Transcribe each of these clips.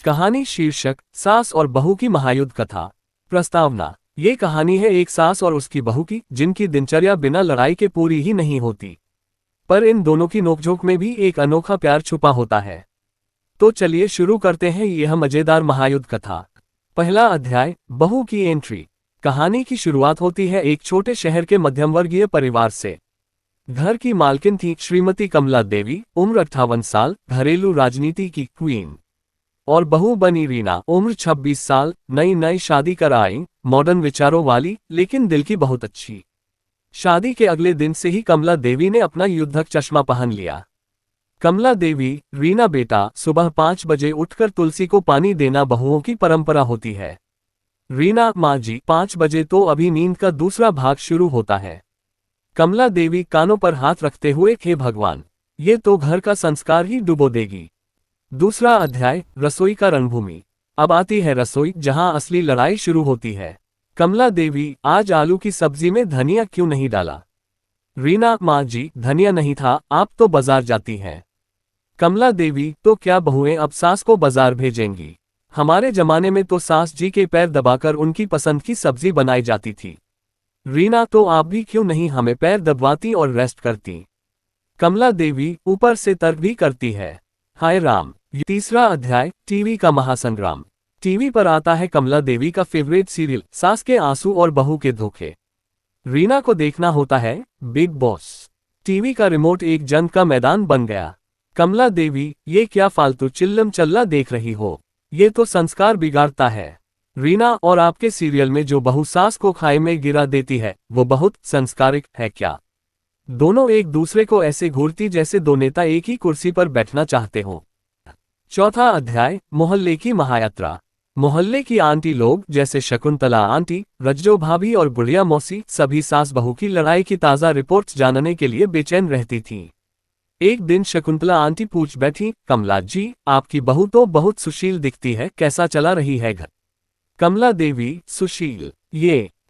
कहानी शीर्षक सास और बहू की महायुद्ध कथा। प्रस्तावना। ये कहानी है एक सास और उसकी बहू की, जिनकी दिनचर्या बिना लड़ाई के पूरी ही नहीं होती। पर इन दोनों की नोकझोंक में भी एक अनोखा प्यार छुपा होता है। तो चलिए शुरू करते हैं यह मजेदार महायुद्ध कथा। पहला अध्याय, बहू की एंट्री। कहानी की शुरुआत होती है एक छोटे शहर के मध्यमवर्गीय परिवार से। घर की मालकिन थी श्रीमती कमला देवी, उम्र 58 साल, घरेलू राजनीति की क्वीन। और बहू बनी रीना, उम्र 26 साल, नई नई शादी कर आई, मॉडर्न विचारों वाली, लेकिन दिल की बहुत अच्छी। शादी के अगले दिन से ही कमला देवी ने अपना युद्धक चश्मा पहन लिया। कमला देवी, रीना बेटा, सुबह 5 बजे उठकर तुलसी को पानी देना बहुओं की परंपरा होती है। रीना, माँ जी, 5 बजे तो अभी नींद का दूसरा भाग शुरू होता है। कमला देवी कानों पर हाथ रखते हुए, हे भगवान, ये तो घर का संस्कार ही डुबो देगी। दूसरा अध्याय, रसोई का रणभूमि। अब आती है रसोई, जहां असली लड़ाई शुरू होती है। कमला देवी, आज आलू की सब्जी में धनिया क्यों नहीं डाला? रीना, माँ जी, धनिया नहीं था, आप तो बाजार जाती हैं। कमला देवी, तो क्या बहुएं अब सास को बाजार भेजेंगी? हमारे जमाने में तो सास जी के पैर दबाकर उनकी पसंद की सब्जी बनाई जाती थी। रीना, तो आप भी क्यों नहीं हमें पैर दबवाती और रेस्ट करती? कमला देवी, ऊपर से तर्क भी करती है। हाय राम। तीसरा अध्याय, टीवी का महासंग्राम। टीवी पर आता है कमला देवी का फेवरेट सीरियल, सास के आंसू और बहू के धोखे। रीना को देखना होता है बिग बॉस। टीवी का रिमोट एक जंग का मैदान बन गया। कमला देवी, ये क्या फालतू चिल्लम चल्ला देख रही हो? ये तो संस्कार बिगाड़ता है। रीना, और आपके सीरियल में जो बहू सास को खाई में गिरा देती है, वो बहुत संस्कारिक है क्या? दोनों एक दूसरे को ऐसे घूरती जैसे दो नेता एक ही कुर्सी पर बैठना चाहते हो। चौथा अध्याय, मोहल्ले की महायात्रा। मोहल्ले की आंटी लोग, जैसे शकुंतला आंटी, रज्जो भाभी और बुढ़िया मौसी, सभी सास बहू की लड़ाई की ताज़ा रिपोर्ट्स जानने के लिए बेचैन रहती थीं। एक दिन शकुंतला आंटी पूछ बैठी, कमला जी, आपकी बहू तो बहुत सुशील दिखती है, कैसा चला रही है घर? कमला देवी, सुशील?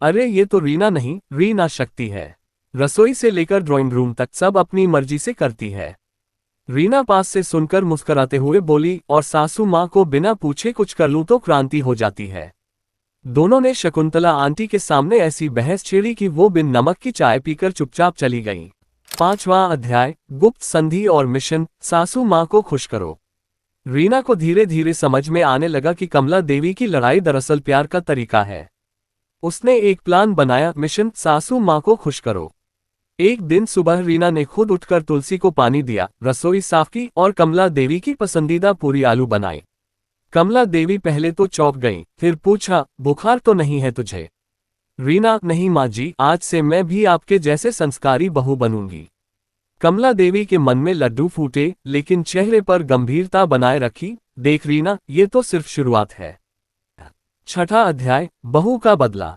अरे ये तो रीना नहीं, रीना शक्ति है। रसोई से लेकर ड्राइंग रूम तक सब अपनी मर्जी से करती है। रीना पास से सुनकर मुस्कुराते हुए बोली, और सासू माँ को बिना पूछे कुछ कर लूं तो क्रांति हो जाती है। दोनों ने शकुंतला आंटी के सामने ऐसी बहस छेड़ी कि वो बिन नमक की चाय पीकर चुपचाप चली गईं। पांचवा अध्याय, गुप्त संधि और मिशन, सासू माँ को खुश करो। रीना को धीरे धीरे समझ में आने लगा कि कमला देवी की लड़ाई दरअसल प्यार का तरीका है। उसने एक प्लान बनाया, मिशन सासू माँ को खुश करो। एक दिन सुबह रीना ने खुद उठकर तुलसी को पानी दिया, रसोई साफ की और कमला देवी की पसंदीदा पूरी आलू बनाई। कमला देवी पहले तो चौंक गई, फिर पूछा, बुखार तो नहीं है तुझे? रीना, नहीं माँ जी, आज से मैं भी आपके जैसे संस्कारी बहू बनूंगी। कमला देवी के मन में लड्डू फूटे, लेकिन चेहरे पर गंभीरता बनाए रखी। देख रीना, ये तो सिर्फ शुरुआत है। छठा अध्याय, बहू का बदला।